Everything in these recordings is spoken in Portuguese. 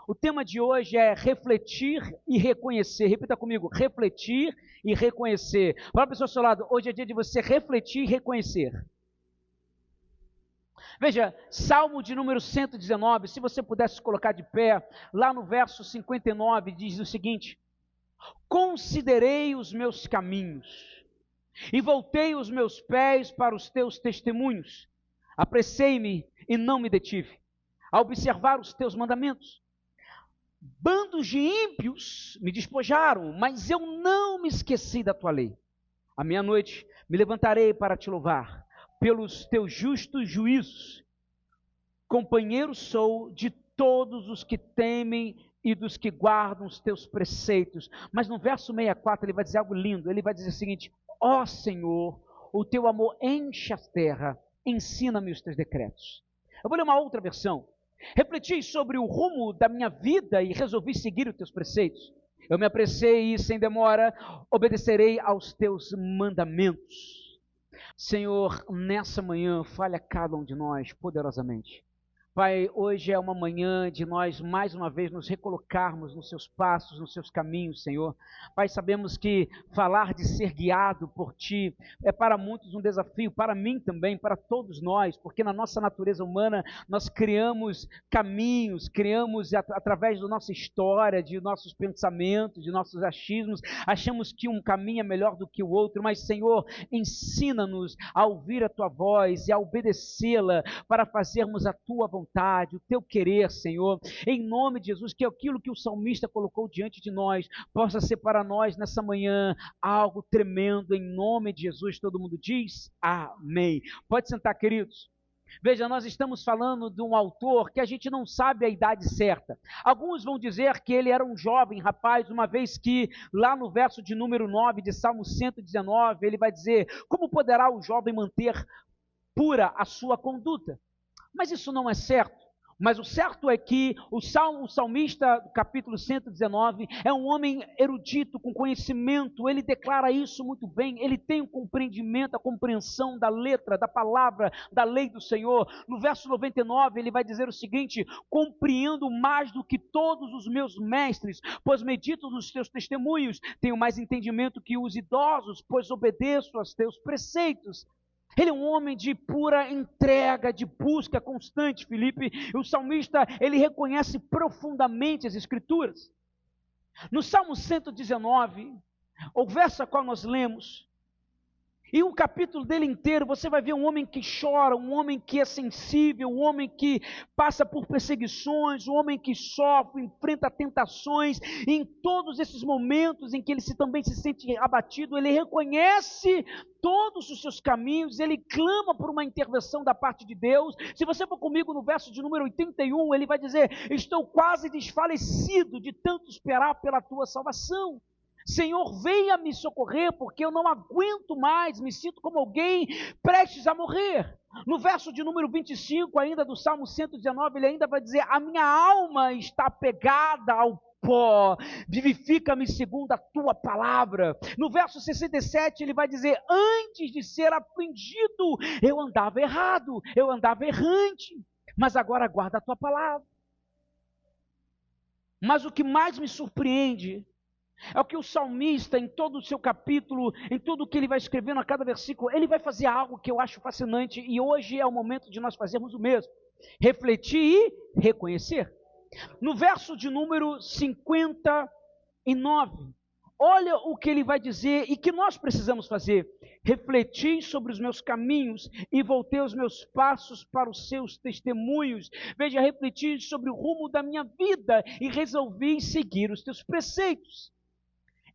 O tema de hoje é refletir e reconhecer. Repita comigo, refletir e reconhecer. Fala para a pessoa ao seu lado, hoje é dia de você refletir e reconhecer. Veja, Salmo de número 119, se você pudesse colocar de pé, lá no verso 59, diz o seguinte: considerei os meus caminhos e voltei os meus pés para os teus testemunhos. Apressei-me e não me detive a observar os teus mandamentos. Bandos de ímpios me despojaram, mas eu não me esqueci da tua lei. À meia-noite me levantarei para te louvar, pelos teus justos juízos. Companheiro sou de todos os que temem e dos que guardam os teus preceitos. Mas no verso 64 ele vai dizer algo lindo, ele vai dizer o seguinte: ó Senhor, o teu amor enche a terra, ensina-me os teus decretos. Eu vou ler uma outra versão. Refleti sobre o rumo da minha vida e resolvi seguir os teus preceitos. Eu me apressei e sem demora obedecerei aos teus mandamentos. Senhor, nessa manhã, fale a cada um de nós poderosamente. Pai, hoje é uma manhã de nós mais uma vez nos recolocarmos nos seus passos, nos seus caminhos, Senhor. Pai, sabemos que falar de ser guiado por Ti é para muitos um desafio, para mim também, para todos nós, porque na nossa natureza humana nós criamos caminhos, criamos através da nossa história, de nossos pensamentos, de nossos achismos, achamos que um caminho é melhor do que o outro, mas Senhor, ensina-nos a ouvir a Tua voz e a obedecê-la para fazermos a Tua vontade, o teu querer, Senhor, em nome de Jesus, que aquilo que o salmista colocou diante de nós, possa ser para nós nessa manhã, algo tremendo, em nome de Jesus. Todo mundo diz amém. Pode sentar, queridos. Veja, nós estamos falando de um autor que a gente não sabe a idade certa. Alguns vão dizer que ele era um jovem rapaz, uma vez que lá no verso de número 9 de Salmo 119, ele vai dizer: como poderá o jovem manter pura a sua conduta? Mas isso não é certo. Mas o certo é que o salmista, capítulo 119, é um homem erudito, com conhecimento, ele declara isso muito bem, ele tem o compreendimento, a compreensão da letra, da palavra, da lei do Senhor. No verso 99 ele vai dizer o seguinte: compreendo mais do que todos os meus mestres, pois medito nos teus testemunhos, tenho mais entendimento que os idosos, pois obedeço aos teus preceitos. Ele é um homem de pura entrega, de busca constante, Felipe. E o salmista, ele reconhece profundamente as Escrituras. No Salmo 119, o verso a qual nós lemos, e o capítulo dele inteiro, você vai ver um homem que chora, um homem que é sensível, um homem que passa por perseguições, um homem que sofre, enfrenta tentações, e em todos esses momentos em que ele também se sente abatido, ele reconhece todos os seus caminhos, ele clama por uma intervenção da parte de Deus. Se você for comigo no verso de número 81, ele vai dizer: estou quase desfalecido de tanto esperar pela tua salvação. Senhor, venha me socorrer, porque eu não aguento mais, me sinto como alguém prestes a morrer. No verso de número 25 ainda do Salmo 119, ele ainda vai dizer: a minha alma está apegada ao pó, vivifica-me segundo a tua palavra. No verso 67 ele vai dizer: antes de ser afligido, eu andava errado, eu andava errante, mas agora guarda a tua palavra. Mas o que mais me surpreende é o que o salmista, em todo o seu capítulo, em tudo o que ele vai escrevendo a cada versículo, ele vai fazer algo que eu acho fascinante, e hoje é o momento de nós fazermos o mesmo: refletir e reconhecer. No verso de número 59, olha o que ele vai dizer e que nós precisamos fazer: refleti sobre os meus caminhos e voltei os meus passos para os seus testemunhos. Veja, refleti sobre o rumo da minha vida e resolvi seguir os teus preceitos.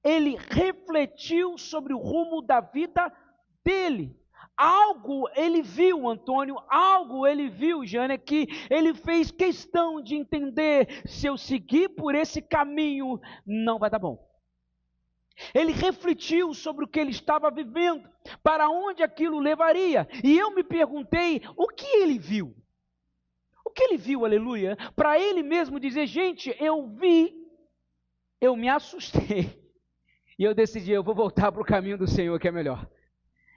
Ele refletiu sobre o rumo da vida dele. Algo ele viu, Antônio, algo ele viu, Jânia, que ele fez questão de entender: se eu seguir por esse caminho, não vai dar bom. Ele refletiu sobre o que ele estava vivendo, para onde aquilo levaria, e eu me perguntei: o que ele viu? O que ele viu, aleluia? Para ele mesmo dizer: gente, eu vi, eu me assustei, e eu decidi: eu vou voltar para o caminho do Senhor, que é melhor.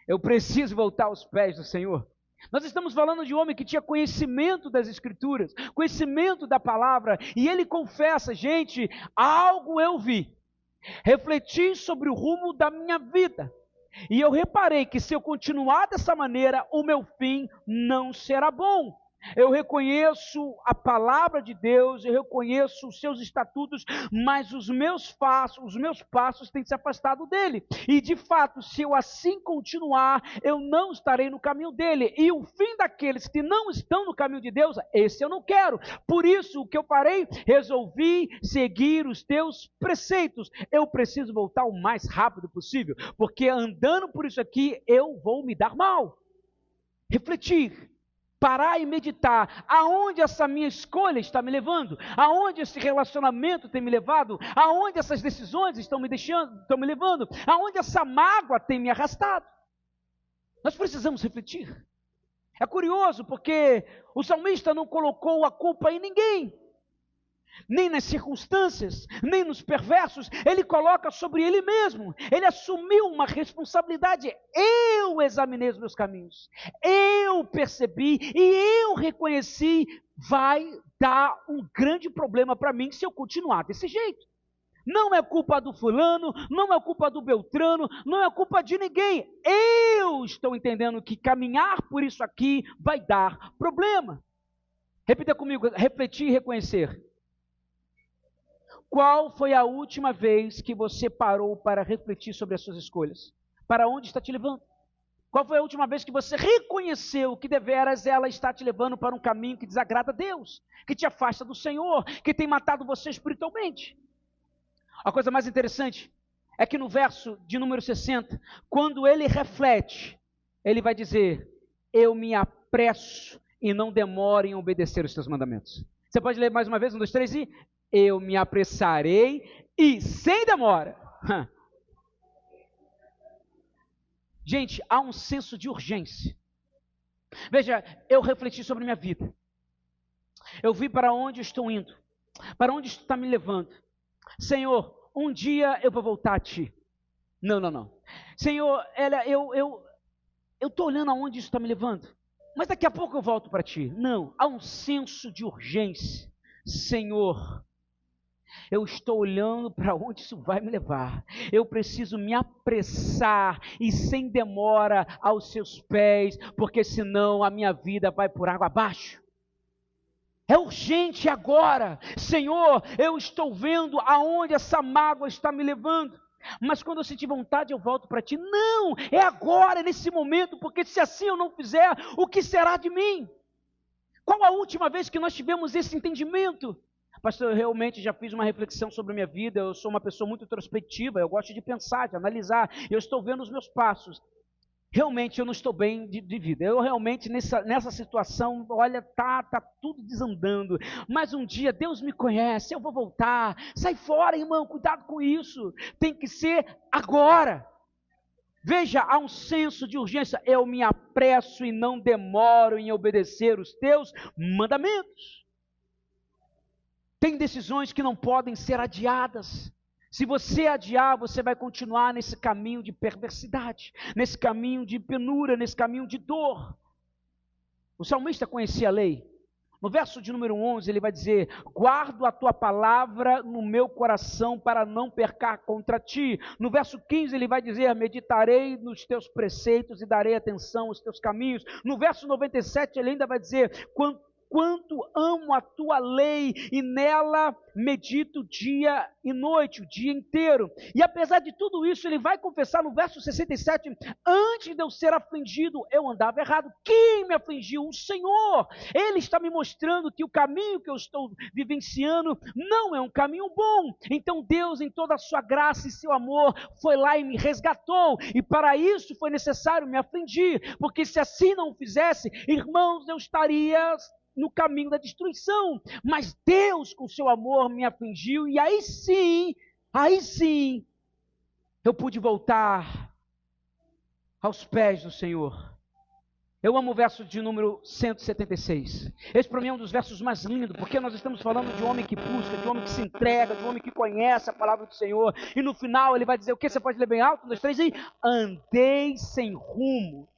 Eu preciso voltar aos pés do Senhor. Nós estamos falando de um homem que tinha conhecimento das Escrituras, conhecimento da palavra, e ele confessa: gente, algo eu vi, refleti sobre o rumo da minha vida, e eu reparei que se eu continuar dessa maneira, o meu fim não será bom. Eu reconheço a palavra de Deus, eu reconheço os seus estatutos, mas os meus passos têm se afastado dele. E de fato, se eu assim continuar, eu não estarei no caminho dele. E o fim daqueles que não estão no caminho de Deus, esse eu não quero. Por isso, o que eu farei? Resolvi seguir os teus preceitos. Eu preciso voltar o mais rápido possível, porque andando por isso aqui, eu vou me dar mal. Refletir. Parar e meditar, aonde essa minha escolha está me levando, aonde esse relacionamento tem me levado, aonde essas decisões estão me levando, aonde essa mágoa tem me arrastado. Nós precisamos refletir. É curioso porque o salmista não colocou a culpa em ninguém, nem nas circunstâncias, nem nos perversos, ele coloca sobre ele mesmo. Ele assumiu uma responsabilidade. Eu examinei os meus caminhos, eu percebi e eu reconheci, vai dar um grande problema para mim se eu continuar desse jeito. Não é culpa do fulano, não é culpa do Beltrano, não é culpa de ninguém. Eu estou entendendo que caminhar por isso aqui vai dar problema. Repita comigo: refletir e reconhecer. Qual foi a última vez que você parou para refletir sobre as suas escolhas? Para onde está te levando? Qual foi a última vez que você reconheceu que deveras ela está te levando para um caminho que desagrada a Deus, que te afasta do Senhor, que tem matado você espiritualmente? A coisa mais interessante é que no verso de número 60, quando ele reflete, ele vai dizer: eu me apresso e não demoro em obedecer os teus mandamentos. Você pode ler mais uma vez, 1, 2, 3 e... eu me apressarei e sem demora. Gente, há um senso de urgência. Veja, eu refleti sobre a minha vida. Eu vi para onde eu estou indo, para onde isso está me levando. Senhor, um dia eu vou voltar a Ti. Não. Senhor, eu estou olhando aonde isso está me levando, mas daqui a pouco eu volto para Ti. Não, há um senso de urgência. Senhor, eu estou olhando para onde isso vai me levar. Eu preciso me apressar e sem demora aos seus pés, porque senão a minha vida vai por água abaixo. É urgente agora. Senhor, eu estou vendo aonde essa mágoa está me levando. Mas quando eu sentir vontade, eu volto para Ti. Não, é agora, nesse momento, porque se assim eu não fizer, o que será de mim? Qual a última vez que nós tivemos esse entendimento? Pastor, eu realmente já fiz uma reflexão sobre a minha vida, eu sou uma pessoa muito introspectiva, eu gosto de pensar, de analisar, eu estou vendo os meus passos. Realmente eu não estou bem de vida, eu realmente nessa situação, olha, tá tudo desandando, mas um dia Deus me conhece, eu vou voltar. Sai fora, irmão, cuidado com isso, tem que ser agora. Veja, há um senso de urgência. Eu me apresso e não demoro em obedecer os teus mandamentos. Tem decisões que não podem ser adiadas. Se você adiar, você vai continuar nesse caminho de perversidade, nesse caminho de penúria, nesse caminho de dor. O salmista conhecia a lei. No verso de número 11, ele vai dizer: guardo a tua palavra no meu coração para não pecar contra ti. No verso 15, ele vai dizer: meditarei nos teus preceitos e darei atenção aos teus caminhos. No verso 97, ele ainda vai dizer: quanto amo a tua lei, e nela medito dia e noite, o dia inteiro. E apesar de tudo isso, ele vai confessar no verso 67, antes de eu ser afligido, eu andava errado. Quem me afligiu? O Senhor. Ele está me mostrando que o caminho que eu estou vivenciando não é um caminho bom. Então Deus, em toda a sua graça e seu amor, foi lá e me resgatou, e para isso foi necessário me afligir, porque se assim não fizesse, irmãos, eu estaria no caminho da destruição. Mas Deus, com seu amor, me afligiu, e aí sim, eu pude voltar aos pés do Senhor. Eu amo o verso de número 176. Esse para mim é um dos versos mais lindos, porque nós estamos falando de um homem que busca, de um homem que se entrega, de um homem que conhece a palavra do Senhor, e no final ele vai dizer o que? Você pode ler bem alto? 1, 2, 3 aí. Andei sem rumo.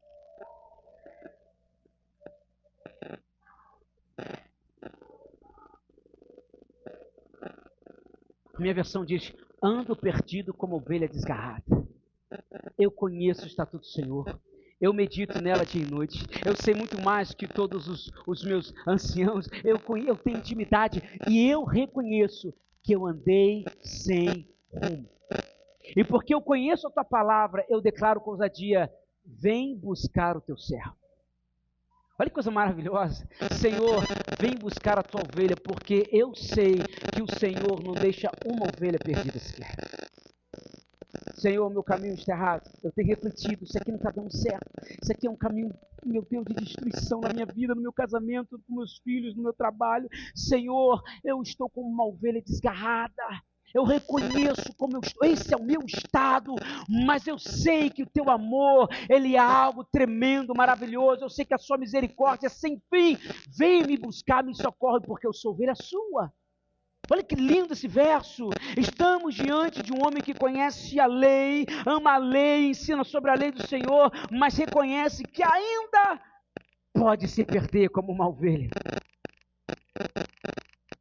Minha versão diz: ando perdido como ovelha desgarrada. Eu conheço o estatuto do Senhor. Eu medito nela dia e noite. Eu sei muito mais que todos os meus anciãos. Eu tenho intimidade e eu reconheço que eu andei sem rumo. E porque eu conheço a tua palavra, eu declaro com ousadia: vem buscar o teu servo. Olha que coisa maravilhosa. Senhor, vem buscar a tua ovelha, porque eu sei que o Senhor não deixa uma ovelha perdida sequer. Senhor, meu caminho está errado. Eu tenho refletido, isso aqui não está dando certo. Isso aqui é um caminho, meu Deus, de destruição na minha vida, no meu casamento, com meus filhos, no meu trabalho. Senhor, eu estou como uma ovelha desgarrada. Eu reconheço como eu estou, esse é o meu estado, mas eu sei que o teu amor, ele é algo tremendo, maravilhoso. Eu sei que a sua misericórdia é sem fim. Vem me buscar, me socorre, porque eu sou ovelha sua. Olha que lindo esse verso. Estamos diante de um homem que conhece a lei, ama a lei, ensina sobre a lei do Senhor, mas reconhece que ainda pode se perder como uma ovelha.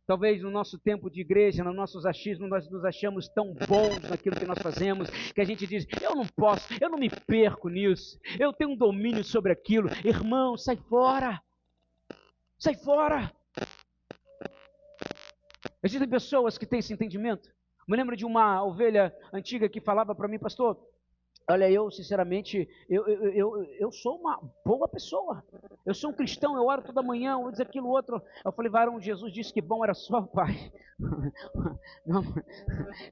Talvez no nosso tempo de igreja, no nossos achismos, nós nos achamos tão bons naquilo que nós fazemos, que a gente diz: eu não posso, eu não me perco nisso, eu tenho um domínio sobre aquilo. Irmão, sai fora, sai fora. Existem pessoas que têm esse entendimento. Me lembro de uma ovelha antiga que falava para mim: pastor, olha, eu sinceramente, eu sou uma boa pessoa, eu sou um cristão, eu oro toda manhã, eu vou dizer aquilo outro. Eu falei: varão, Jesus disse que bom era só o Pai. Não,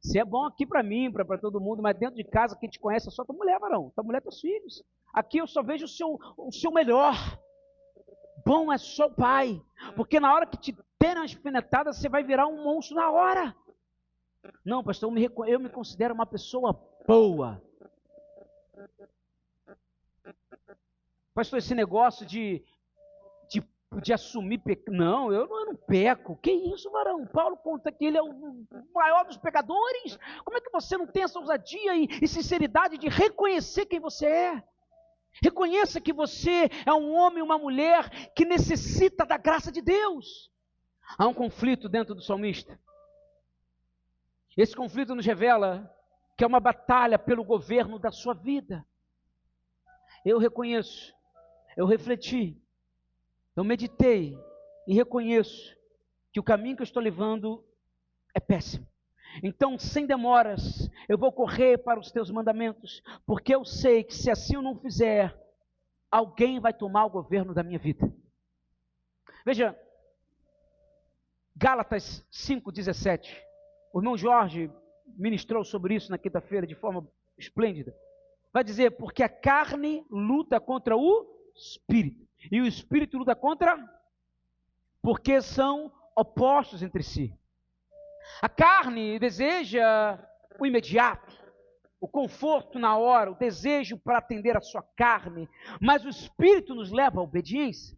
se é bom aqui para mim, para todo mundo, mas dentro de casa quem te conhece é só tua mulher, varão, tua mulher, teus filhos. Aqui eu só vejo o seu melhor. Bom é só o Pai, porque na hora que te der uma alfinetada, você vai virar um monstro na hora. Não, pastor, eu me considero uma pessoa boa. Pastor, esse negócio de assumir pecado, não, eu não peco. Que isso, varão? Paulo conta que ele é o maior dos pecadores. Como é que você não tem essa ousadia e sinceridade de reconhecer quem você é? Reconheça que você é um homem, uma mulher que necessita da graça de Deus. Há um conflito dentro do salmista. Esse conflito nos revela que é uma batalha pelo governo da sua vida. Eu reconheço, eu refleti, eu meditei e reconheço que o caminho que eu estou levando é péssimo. Então, sem demoras, eu vou correr para os teus mandamentos, porque eu sei que se assim eu não fizer, alguém vai tomar o governo da minha vida. Veja, Gálatas 5,17. O irmão Jorge ministrou sobre isso na quinta-feira de forma esplêndida. Vai dizer: porque a carne luta contra o espírito, e o espírito luta contra, porque são opostos entre si. A carne deseja o imediato, o conforto na hora, o desejo para atender a sua carne, mas o Espírito nos leva à obediência.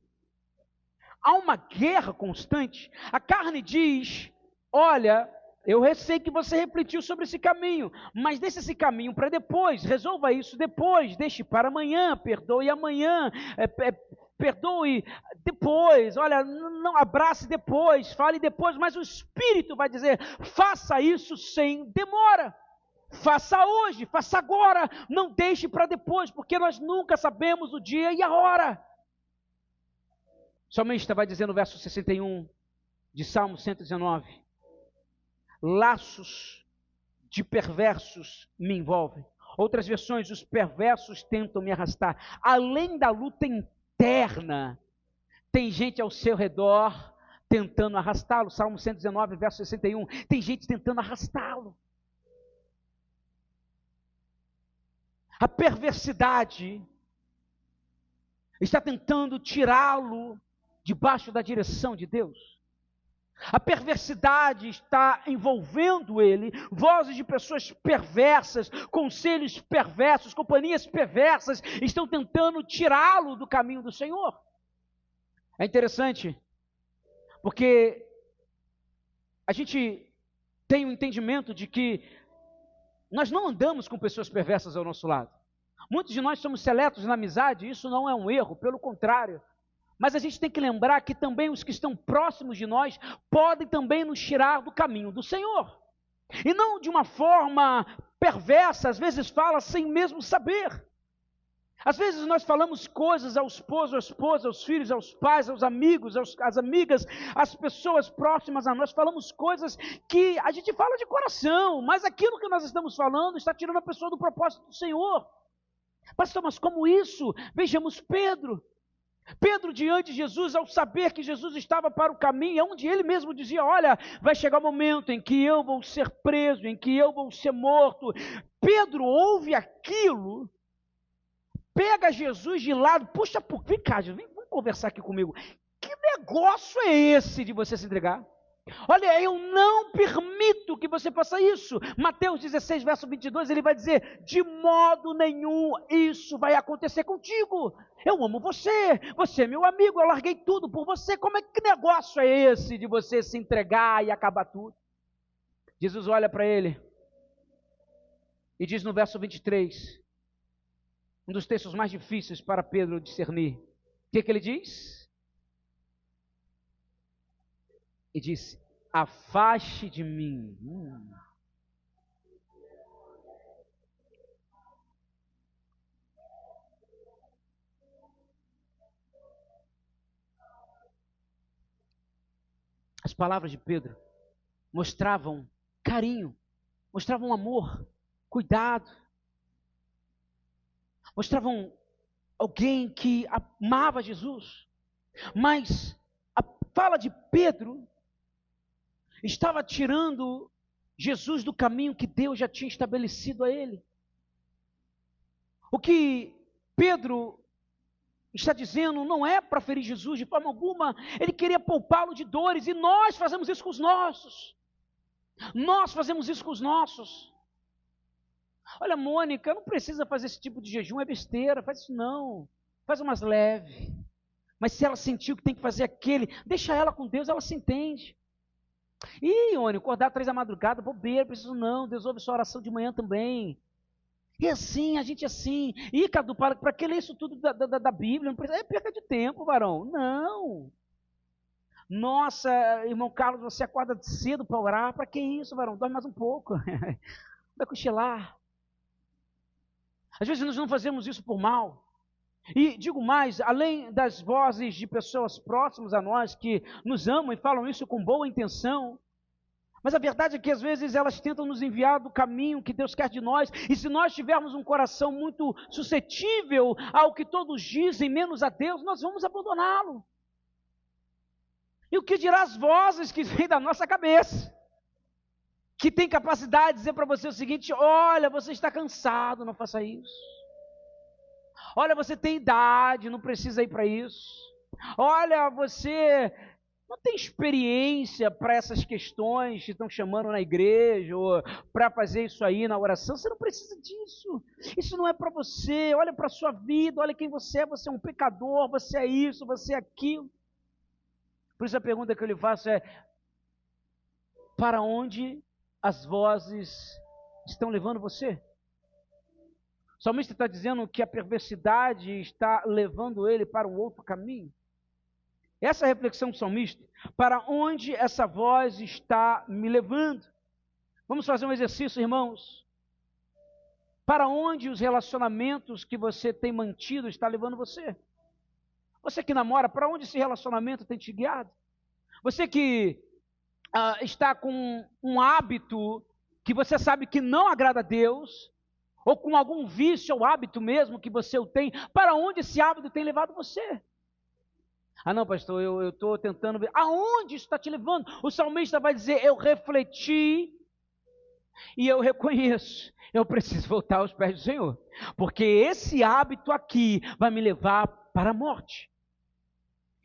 Há uma guerra constante. A carne diz: olha, eu sei que você refletiu sobre esse caminho, mas deixe esse caminho para depois, resolva isso depois, deixe para amanhã, perdoe amanhã, perdoe depois, olha, não abrace depois, fale depois, mas o Espírito vai dizer: faça isso sem demora, faça hoje, faça agora, não deixe para depois, porque nós nunca sabemos o dia e a hora. O salmista vai dizer no verso 61 de Salmo 119: laços de perversos me envolvem. Outras versões: os perversos tentam me arrastar. Além da luta interna, tem gente ao seu redor tentando arrastá-lo. Salmo 119, verso 61. Tem gente tentando arrastá-lo. A perversidade está tentando tirá-lo debaixo da direção de Deus. A perversidade está envolvendo ele, vozes de pessoas perversas, conselhos perversos, companhias perversas, estão tentando tirá-lo do caminho do Senhor. É interessante, porque a gente tem o entendimento de que nós não andamos com pessoas perversas ao nosso lado. Muitos de nós somos seletos na amizade, isso não é um erro, pelo contrário. Mas a gente tem que lembrar que também os que estão próximos de nós podem também nos tirar do caminho do Senhor. E não de uma forma perversa, às vezes fala sem mesmo saber. Às vezes nós falamos coisas ao esposo, à esposa, aos filhos, aos pais, aos amigos, às amigas, às pessoas próximas a nós, falamos coisas que a gente fala de coração, mas aquilo que nós estamos falando está tirando a pessoa do propósito do Senhor. Pastor, mas como isso? Vejamos Pedro. Pedro diante de Jesus, ao saber que Jesus estava para o caminho, onde ele mesmo dizia, olha, vai chegar o momento em que eu vou ser preso, em que eu vou ser morto. Pedro ouve aquilo, pega Jesus de lado, puxa, vem cá, vem conversar aqui comigo. Que negócio é esse de você se entregar? Olha, eu não permito que você faça isso. Mateus 16, verso 22, ele vai dizer, de modo nenhum isso vai acontecer contigo. Eu amo você, você é meu amigo, eu larguei tudo por você. Como é que negócio é esse de você se entregar e acabar tudo? Jesus olha para ele e diz no verso 23, um dos textos mais difíceis para Pedro discernir. O que ele diz? E disse, afaste de mim. As palavras de Pedro mostravam carinho, mostravam amor, cuidado, mostravam alguém que amava Jesus, mas a fala de Pedro estava tirando Jesus do caminho que Deus já tinha estabelecido a ele. O que Pedro está dizendo não é para ferir Jesus de forma alguma, ele queria poupá-lo de dores, e nós fazemos isso com os nossos. Nós fazemos isso com os nossos. Olha, Mônica, não precisa fazer esse tipo de jejum, é besteira, faz isso não. Faz umas leves. Mas se ela sentiu que tem que fazer aquele, deixa ela com Deus, ela se entende. Ih, Ione, acordar 3 da madrugada, bobeira, preciso não, Deus ouve sua oração de manhã também. E assim, a gente assim. Ih, Cadu, para que ler isso tudo da Bíblia? Não precisa, é perca de tempo, varão. Não. Nossa, irmão Carlos, você acorda cedo para orar, para que isso, varão? Dorme mais um pouco. Vai cochilar. Às vezes nós não fazemos isso por mal. E digo mais, além das vozes de pessoas próximas a nós que nos amam e falam isso com boa intenção, mas a verdade é que às vezes elas tentam nos enviar do caminho que Deus quer de nós, e se nós tivermos um coração muito suscetível ao que todos dizem, menos a Deus, nós vamos abandoná-lo. E o que dirá as vozes que vêm da nossa cabeça, que tem capacidade de dizer para você o seguinte, olha, você está cansado, não faça isso. Olha, você tem idade, não precisa ir para isso. Olha, você não tem experiência para essas questões que estão chamando na igreja, ou para fazer isso aí na oração, você não precisa disso. Isso não é para você, olha para a sua vida, olha quem você é um pecador, você é isso, você é aquilo. Por isso a pergunta que eu lhe faço é, para onde as vozes estão levando você? O salmista está dizendo que a perversidade está levando ele para um outro caminho. Essa é a reflexão do salmista. Para onde essa voz está me levando? Vamos fazer um exercício, irmãos. Para onde os relacionamentos que você tem mantido está levando você? Você que namora, para onde esse relacionamento tem te guiado? Você que está com um hábito que você sabe que não agrada a Deus, ou com algum vício ou hábito mesmo que você o tem, para onde esse hábito tem levado você? Ah não, pastor, eu estou tentando ver, aonde isso está te levando? O salmista vai dizer, eu refleti e eu reconheço, eu preciso voltar aos pés do Senhor, porque esse hábito aqui vai me levar para a morte.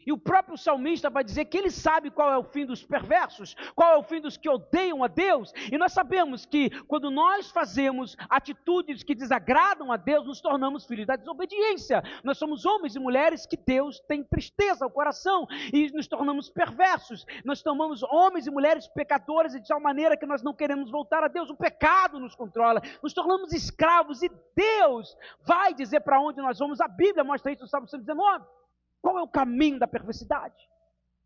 E o próprio salmista vai dizer que ele sabe qual é o fim dos perversos, qual é o fim dos que odeiam a Deus. E nós sabemos que quando nós fazemos atitudes que desagradam a Deus, nos tornamos filhos da desobediência. Nós somos homens e mulheres que Deus tem tristeza ao coração e nos tornamos perversos. Nós tomamos homens e mulheres pecadores de tal maneira que nós não queremos voltar a Deus. O pecado nos controla, nos tornamos escravos e Deus vai dizer para onde nós vamos. A Bíblia mostra isso no Salmo 119. Qual é o caminho da perversidade?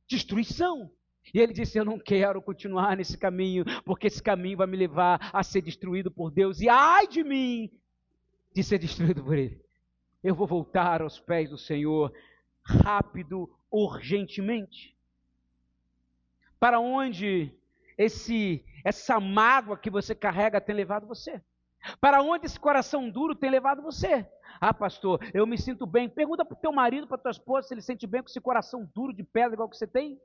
Destruição. E ele disse: eu não quero continuar nesse caminho, porque esse caminho vai me levar a ser destruído por Deus, e ai de mim de ser destruído por Ele. Eu vou voltar aos pés do Senhor, rápido, urgentemente. Para onde essa mágoa que você carrega tem levado você? Para onde esse coração duro tem levado você? Ah, pastor, eu me sinto bem. Pergunta para o teu marido, para a tua esposa, se ele sente bem com esse coração duro de pedra igual que você tem.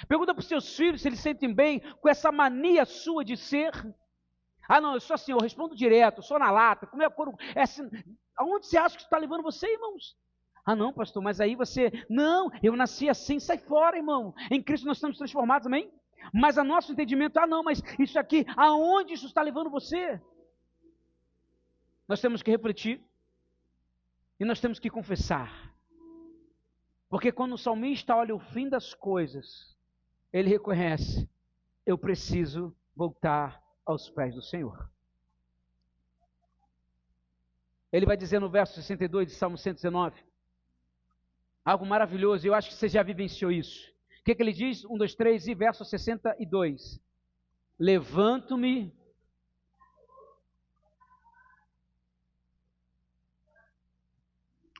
Pergunta para os seus filhos se eles sentem bem com essa mania sua de ser. Ah, não, eu sou assim, eu respondo direto, eu sou na lata. Como é, assim, aonde você acha que está levando você, irmãos? Ah, não, pastor, mas aí você... Não, eu nasci assim, sai fora, irmão. Em Cristo nós estamos transformados, amém? Mas a nosso entendimento, ah, não, mas isso aqui, aonde isso está levando você? Nós temos que refletir e nós temos que confessar. Porque quando o salmista olha o fim das coisas, ele reconhece: eu preciso voltar aos pés do Senhor. Ele vai dizer no verso 62 de Salmo 119, algo maravilhoso, eu acho que você já vivenciou isso. O que ele diz? 1, 2, 3 e verso 62. Levanto-me.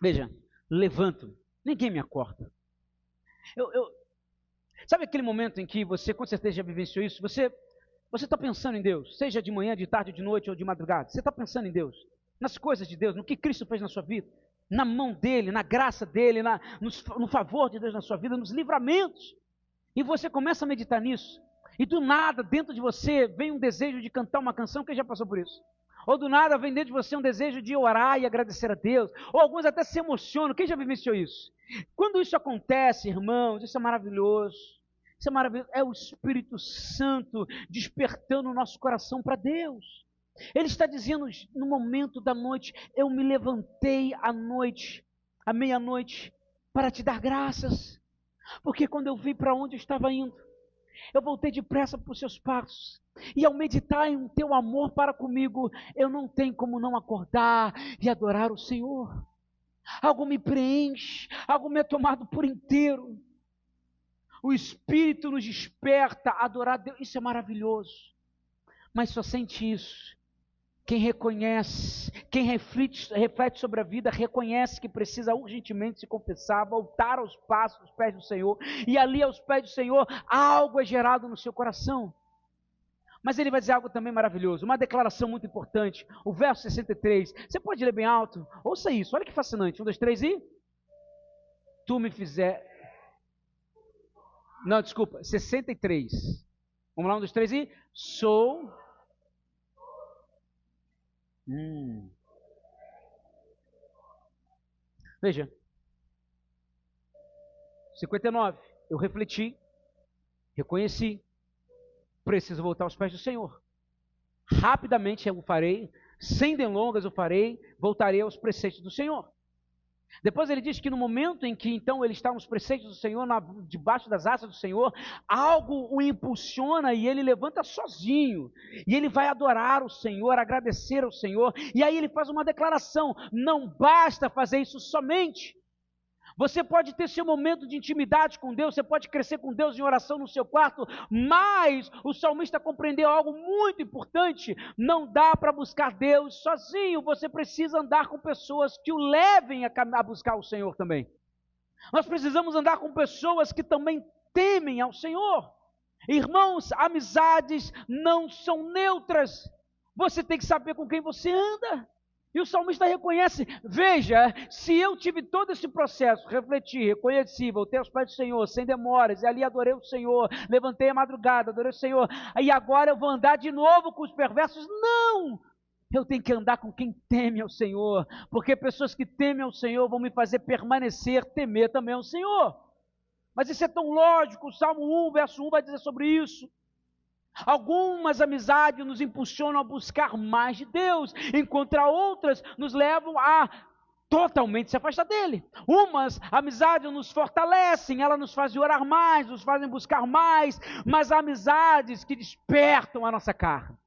Veja, levanto-me. Ninguém me acorda. Sabe aquele momento em que você, com certeza, já vivenciou isso? Você está pensando em Deus, seja de manhã, de tarde, de noite ou de madrugada. Você está pensando em Deus, nas coisas de Deus, no que Cristo fez na sua vida, na mão dEle, na graça dEle, no favor de Deus na sua vida, nos livramentos. E você começa a meditar nisso. E do nada, dentro de você, vem um desejo de cantar uma canção. Quem já passou por isso? Ou do nada vem dentro de você um desejo de orar e agradecer a Deus. Ou alguns até se emocionam. Quem já vivenciou isso? Quando isso acontece, irmãos, isso é maravilhoso. Isso é maravilhoso. É o Espírito Santo despertando o nosso coração para Deus. Ele está dizendo no momento da noite: eu me levantei à noite, à meia-noite, para te dar graças. Porque quando eu vi para onde eu estava indo, eu voltei depressa para os seus passos. E ao meditar em teu amor para comigo, eu não tenho como não acordar e adorar o Senhor. Algo me preenche, algo me é tomado por inteiro. O Espírito nos desperta a adorar a Deus. Isso é maravilhoso. Mas só sente isso quem reconhece, quem reflete sobre a vida, reconhece que precisa urgentemente se confessar, voltar aos passos, aos pés do Senhor. E ali aos pés do Senhor, algo é gerado no seu coração. Mas ele vai dizer algo também maravilhoso, uma declaração muito importante. O verso 63, você pode ler bem alto? Ouça isso, olha que fascinante. 1, 2, 3 e... Tu me fizer... Não, desculpa, 63. Vamos lá, 1, 2, 3 e... Sou... Veja, 59, eu refleti, reconheci, preciso voltar aos pés do Senhor. Rapidamente eu o farei, sem delongas eu farei, voltarei aos preceitos do Senhor. Depois ele diz que no momento em que então ele está nos preceitos do Senhor, debaixo das asas do Senhor, algo o impulsiona e ele levanta sozinho. E ele vai adorar o Senhor, agradecer ao Senhor. E aí ele faz uma declaração: não basta fazer isso somente. Você pode ter seu momento de intimidade com Deus, você pode crescer com Deus em oração no seu quarto, mas o salmista compreendeu algo muito importante: não dá para buscar Deus sozinho, você precisa andar com pessoas que o levem a buscar o Senhor também. Nós precisamos andar com pessoas que também temem ao Senhor. Irmãos, amizades não são neutras, você tem que saber com quem você anda. E o salmista reconhece: veja, se eu tive todo esse processo, refleti, reconheci, voltei aos pés do Senhor, sem demoras, e ali adorei o Senhor, levantei a madrugada, adorei o Senhor, e agora eu vou andar de novo com os perversos? Não! Eu tenho que andar com quem teme ao Senhor, porque pessoas que temem ao Senhor vão me fazer permanecer, temer também ao Senhor. Mas isso é tão lógico, o Salmo 1, verso 1 vai dizer sobre isso. Algumas amizades nos impulsionam a buscar mais de Deus, enquanto outras nos levam a totalmente se afastar dele. Umas amizades nos fortalecem, elas nos fazem orar mais, nos fazem buscar mais, mas há amizades que despertam a nossa carne.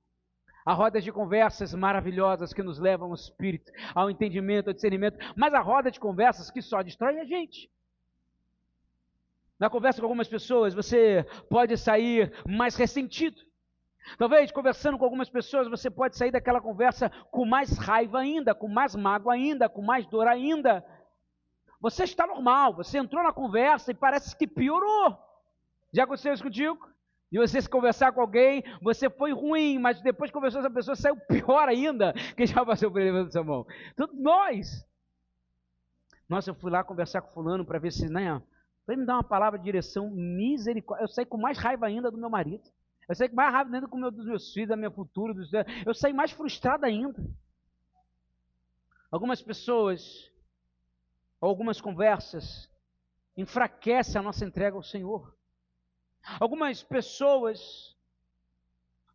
Há rodas de conversas maravilhosas que nos levam ao espírito, ao entendimento, ao discernimento, mas há rodas de conversas que só destroem a gente. Na conversa com algumas pessoas, você pode sair mais ressentido. Talvez, conversando com algumas pessoas, você pode sair daquela conversa com mais raiva ainda, com mais mágoa ainda, com mais dor ainda. Você está normal, você entrou na conversa e parece que piorou. Já aconteceu isso contigo? E você se conversar com alguém, você foi ruim, mas depois conversou com essa pessoa, saiu pior ainda. Quem já passou por ele, levanta sua mão. Todos nós. Nossa, eu fui lá conversar com fulano para ver se, né, para me dar uma palavra de direção, misericórdia. Eu saí com mais raiva ainda do meu marido. Eu saí com mais raiva ainda dos meus filhos, da minha futura. Eu saí mais frustrado ainda. Algumas pessoas, algumas conversas, enfraquecem a nossa entrega ao Senhor. Algumas pessoas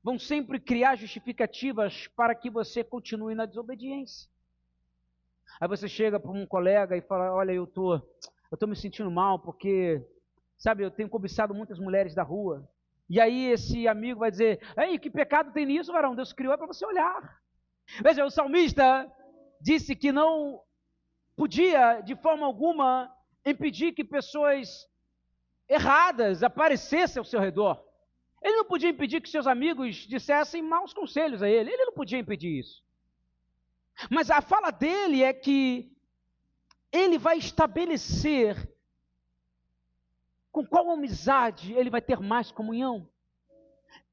vão sempre criar justificativas para que você continue na desobediência. Aí você chega para um colega e fala, olha, eu tô me sentindo mal porque, sabe, eu tenho cobiçado muitas mulheres da rua. E aí esse amigo vai dizer, ei, que pecado tem nisso, varão? Deus criou para você olhar. Veja, o salmista disse que não podia, de forma alguma, impedir que pessoas erradas aparecessem ao seu redor. Ele não podia impedir que seus amigos dissessem maus conselhos a ele. Ele não podia impedir isso. Mas a fala dele é que ele vai estabelecer com qual amizade ele vai ter mais comunhão.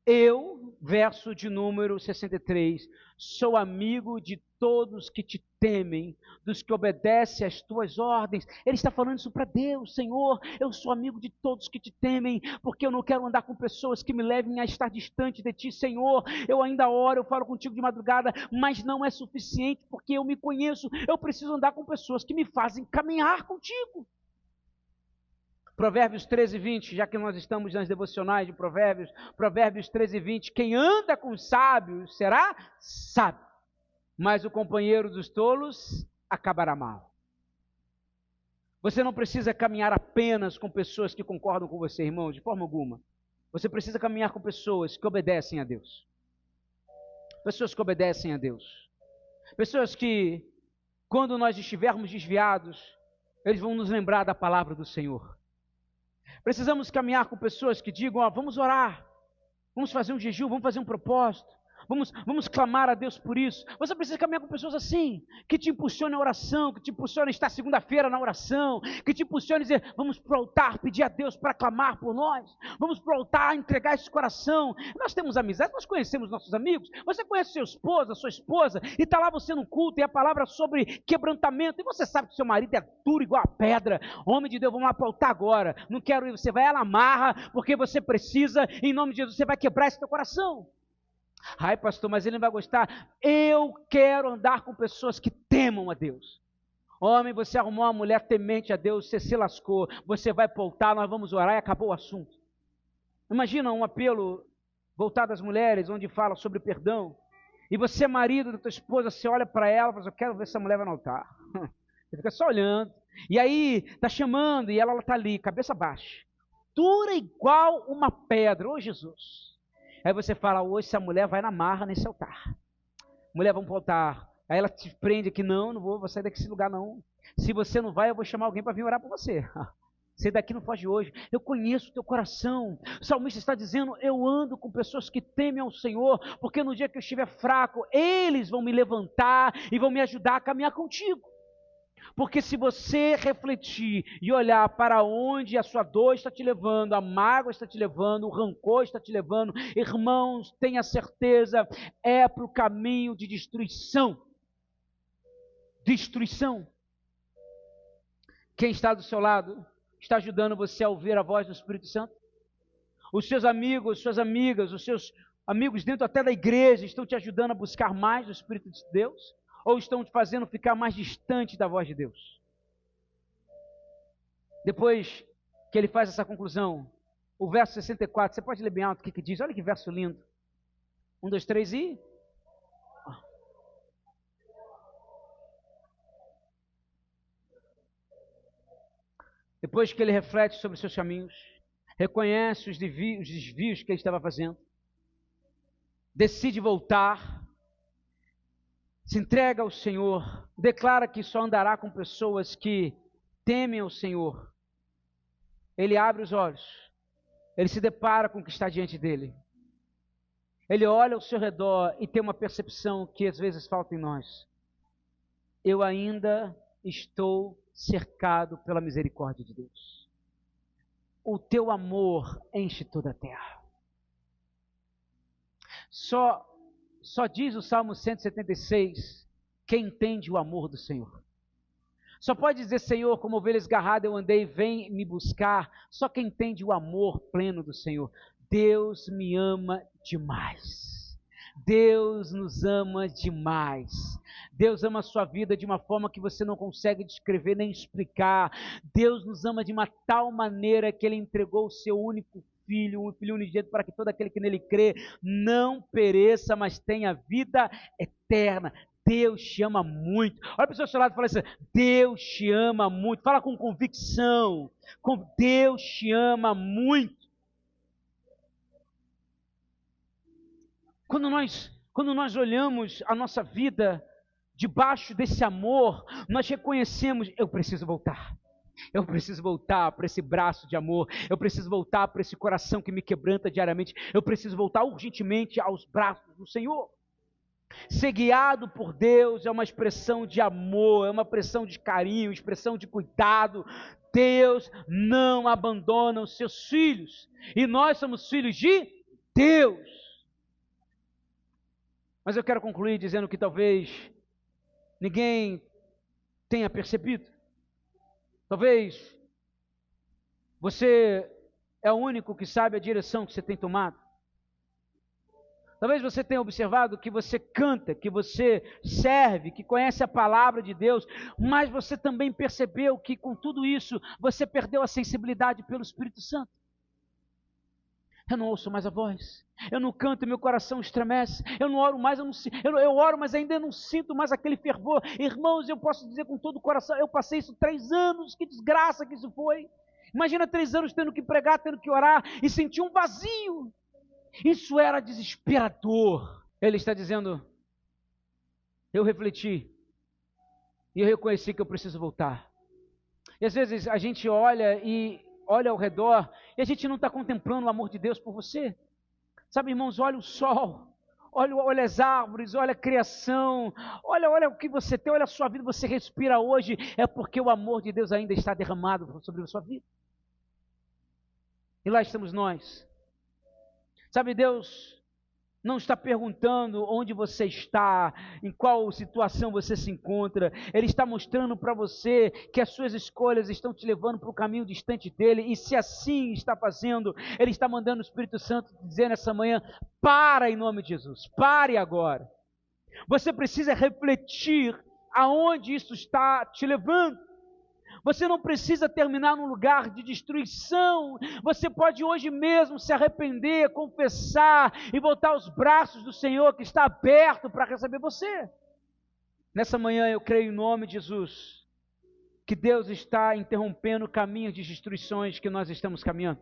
Eu, verso de número 63, sou amigo de todos que te temem, dos que obedecem às tuas ordens. Ele está falando isso para Deus. Senhor, eu sou amigo de todos que te temem, porque eu não quero andar com pessoas que me levem a estar distante de ti, Senhor. Eu ainda oro, eu falo contigo de madrugada, mas não é suficiente, porque eu me conheço. Eu preciso andar com pessoas que me fazem caminhar contigo. Provérbios 13, 20, já que nós estamos nas devocionais de Provérbios, Provérbios 13, 20, quem anda com os sábios será sábio, mas o companheiro dos tolos acabará mal. Você não precisa caminhar apenas com pessoas que concordam com você, irmão, de forma alguma. Você precisa caminhar com pessoas que obedecem a Deus. Pessoas que obedecem a Deus. Pessoas que, quando nós estivermos desviados, eles vão nos lembrar da palavra do Senhor. Precisamos caminhar com pessoas que digam, vamos orar, vamos fazer um jejum, vamos fazer um propósito, vamos clamar a Deus por isso. Você precisa caminhar com pessoas assim, que te impulsionem a oração, que te impulsionem a estar segunda-feira na oração, que te impulsionem a dizer, vamos para o altar, pedir a Deus para clamar por nós, vamos para o altar, entregar esse coração. Nós temos amizade, nós conhecemos nossos amigos, você conhece seu esposo, a sua esposa, e está lá você no culto, e a palavra sobre quebrantamento, e você sabe que seu marido é duro igual a pedra. Homem de Deus, vamos lá para o altar agora, não quero ir, você vai à marra, porque você precisa, em nome de Jesus, você vai quebrar esse teu coração. Ai, pastor, mas ele não vai gostar. Eu quero andar com pessoas que temam a Deus. Homem, você arrumou uma mulher temente a Deus, você se lascou, você vai para o altar, nós vamos orar e acabou o assunto. Imagina um apelo voltado às mulheres, onde fala sobre perdão, e você, marido da tua esposa, você olha para ela e fala, eu quero ver se essa mulher vai no altar. Você fica só olhando, e aí está chamando, e ela está ali, cabeça baixa, dura igual uma pedra. Ô Jesus! Aí você fala, hoje essa mulher vai na marra nesse altar. Mulher, vamos para o altar. Aí ela te prende aqui, não vou sair desse lugar não. Se você não vai, eu vou chamar alguém para vir orar por você. Você daqui não foge hoje. Eu conheço o teu coração. O salmista está dizendo, eu ando com pessoas que temem ao Senhor, porque no dia que eu estiver fraco, eles vão me levantar e vão me ajudar a caminhar contigo. Porque se você refletir e olhar para onde a sua dor está te levando, a mágoa está te levando, o rancor está te levando, irmãos, tenha certeza, é para o caminho de destruição. Destruição. Quem está do seu lado está ajudando você a ouvir a voz do Espírito Santo? Os seus amigos, suas amigas, os seus amigos dentro até da igreja estão te ajudando a buscar mais do Espírito de Deus? Ou estão te fazendo ficar mais distante da voz de Deus? Depois que ele faz essa conclusão, o verso 64, você pode ler bem alto o que diz? Olha que verso lindo. 1, 2, 3 e... Depois que ele reflete sobre os seus caminhos, reconhece os desvios que ele estava fazendo, decide voltar, se entrega ao Senhor, declara que só andará com pessoas que temem ao Senhor. ele abre os olhos, ele se depara com o que está diante dele. Ele olha ao seu redor e tem uma percepção que às vezes falta em nós. Eu ainda estou cercado pela misericórdia de Deus. O teu amor enche toda a terra. Só diz o Salmo 176, quem entende o amor do Senhor. Só pode dizer, Senhor, como ovelha esgarrada eu andei, vem me buscar. Só quem entende o amor pleno do Senhor. Deus me ama demais. Deus nos ama demais. Deus ama a sua vida de uma forma que você não consegue descrever nem explicar. Deus nos ama de uma tal maneira que Ele entregou o seu único Filho, um Filho unigênito, para que todo aquele que nele crê não pereça, mas tenha vida eterna. Deus te ama muito. Olha a pessoa ao seu lado e fala assim, Deus te ama muito. Fala com convicção. Deus te ama muito. Quando nós olhamos a nossa vida debaixo desse amor, nós reconhecemos, eu preciso voltar. Eu preciso voltar para esse braço de amor. Eu preciso voltar para esse coração que me quebranta diariamente. Eu preciso voltar urgentemente aos braços do Senhor. Ser guiado por Deus é uma expressão de amor, é uma expressão de carinho, expressão de cuidado. Deus não abandona os seus filhos. E nós somos filhos de Deus. Mas eu quero concluir dizendo que talvez ninguém tenha percebido. Talvez você é o único que sabe a direção que você tem tomado. Talvez você tenha observado que você canta, que você serve, que conhece a palavra de Deus, mas você também percebeu que com tudo isso você perdeu a sensibilidade pelo Espírito Santo. Eu não ouço mais a voz, eu não canto, meu coração estremece, eu não oro mais, eu oro, mas ainda não sinto mais aquele fervor. Irmãos, eu posso dizer com todo o coração, eu passei isso 3 anos, que desgraça que isso foi. Imagina 3 anos tendo que pregar, tendo que orar e sentir um vazio. Isso era desesperador. Ele está dizendo, eu refleti e eu reconheci que eu preciso voltar. E às vezes a gente olha ao redor e a gente não está contemplando o amor de Deus por você. Sabe, irmãos, olha o sol, olha as árvores, olha a criação, olha o que você tem, olha a sua vida, você respira hoje, é porque o amor de Deus ainda está derramado sobre a sua vida. E lá estamos nós. Sabe, Deus não está perguntando onde você está, em qual situação você se encontra. Ele está mostrando para você que as suas escolhas estão te levando para o caminho distante dele. E se assim está fazendo, ele está mandando o Espírito Santo dizer nessa manhã, para em nome de Jesus, pare agora. Você precisa refletir aonde isso está te levando. Você não precisa terminar num lugar de destruição. Você pode hoje mesmo se arrepender, confessar e voltar aos braços do Senhor que está aberto para receber você. Nessa manhã eu creio em nome de Jesus que Deus está interrompendo caminhos de destruições que nós estamos caminhando.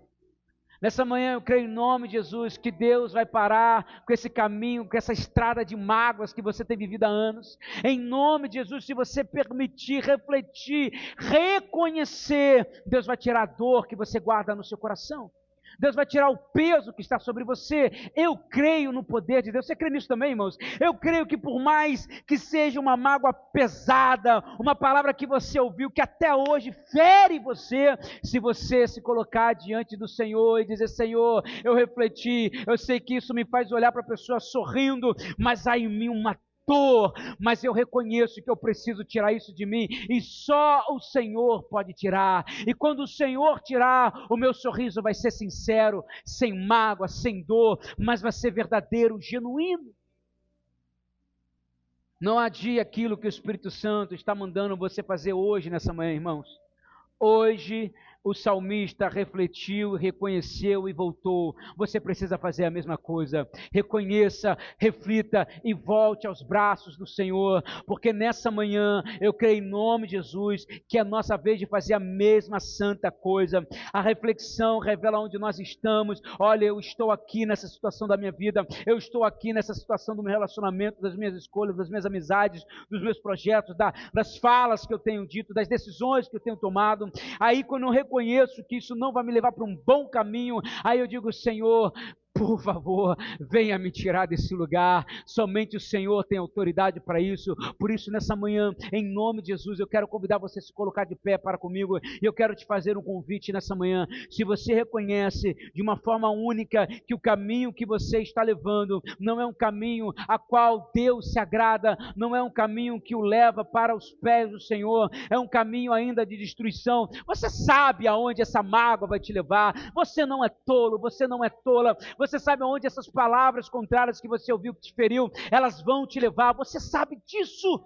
Nessa manhã eu creio em nome de Jesus que Deus vai parar com esse caminho, com essa estrada de mágoas que você tem vivido há anos. Em nome de Jesus, se você permitir, refletir, reconhecer, Deus vai tirar a dor que você guarda no seu coração. Deus vai tirar o peso que está sobre você. Eu creio no poder de Deus. Você crê nisso também, irmãos? Eu creio que por mais que seja uma mágoa pesada, uma palavra que você ouviu, que até hoje fere você, se você se colocar diante do Senhor e dizer, Senhor, eu refleti, eu sei que isso me faz olhar para a pessoa sorrindo, mas há em mim uma dor, mas eu reconheço que eu preciso tirar isso de mim, e só o Senhor pode tirar, e quando o Senhor tirar, o meu sorriso vai ser sincero, sem mágoa, sem dor, mas vai ser verdadeiro, genuíno. Não adie aquilo que o Espírito Santo está mandando você fazer hoje, nessa manhã, irmãos. Hoje o salmista refletiu, reconheceu e voltou. Você precisa fazer a mesma coisa. Reconheça, reflita e volte aos braços do Senhor, porque nessa manhã eu creio em nome de Jesus que é a nossa vez de fazer a mesma santa coisa. A reflexão revela onde nós estamos. Olha, eu estou aqui nessa situação da minha vida, eu estou aqui nessa situação do meu relacionamento, das minhas escolhas, das minhas amizades, dos meus projetos, das falas que eu tenho dito, das decisões que eu tenho tomado. Aí quando eu reconheço reconheço que isso não vai me levar para um bom caminho, aí eu digo: Senhor, por favor, venha me tirar desse lugar. Somente o Senhor tem autoridade para isso. Por isso, nessa manhã, em nome de Jesus, eu quero convidar você a se colocar de pé para comigo. E eu quero te fazer um convite nessa manhã. Se você reconhece de uma forma única que o caminho que você está levando não é um caminho a qual Deus se agrada, não é um caminho que o leva para os pés do Senhor, é um caminho ainda de destruição. Você sabe aonde essa mágoa vai te levar. Você não é tolo, você não é tola. Você sabe aonde essas palavras contrárias que você ouviu, que te feriu, elas vão te levar. Você sabe disso.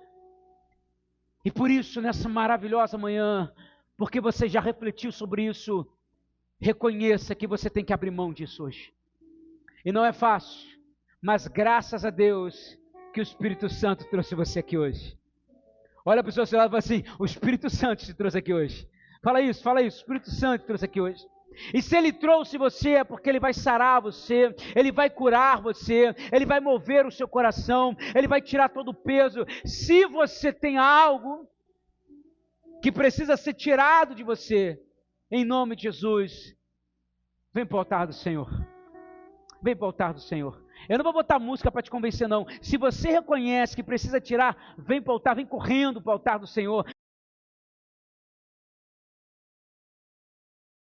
E por isso, nessa maravilhosa manhã, porque você já refletiu sobre isso, reconheça que você tem que abrir mão disso hoje. E não é fácil, mas graças a Deus que o Espírito Santo trouxe você aqui hoje. Olha para o seu lado e fala assim: o Espírito Santo te trouxe aqui hoje. Fala isso, o Espírito Santo te trouxe aqui hoje. E se Ele trouxe você, é porque Ele vai sarar você, Ele vai curar você, Ele vai mover o seu coração, Ele vai tirar todo o peso. Se você tem algo que precisa ser tirado de você, em nome de Jesus, vem para o altar do Senhor. Vem para o altar do Senhor. Eu não vou botar música para te convencer, não. Se você reconhece que precisa tirar, vem para o altar, vem correndo para o altar do Senhor.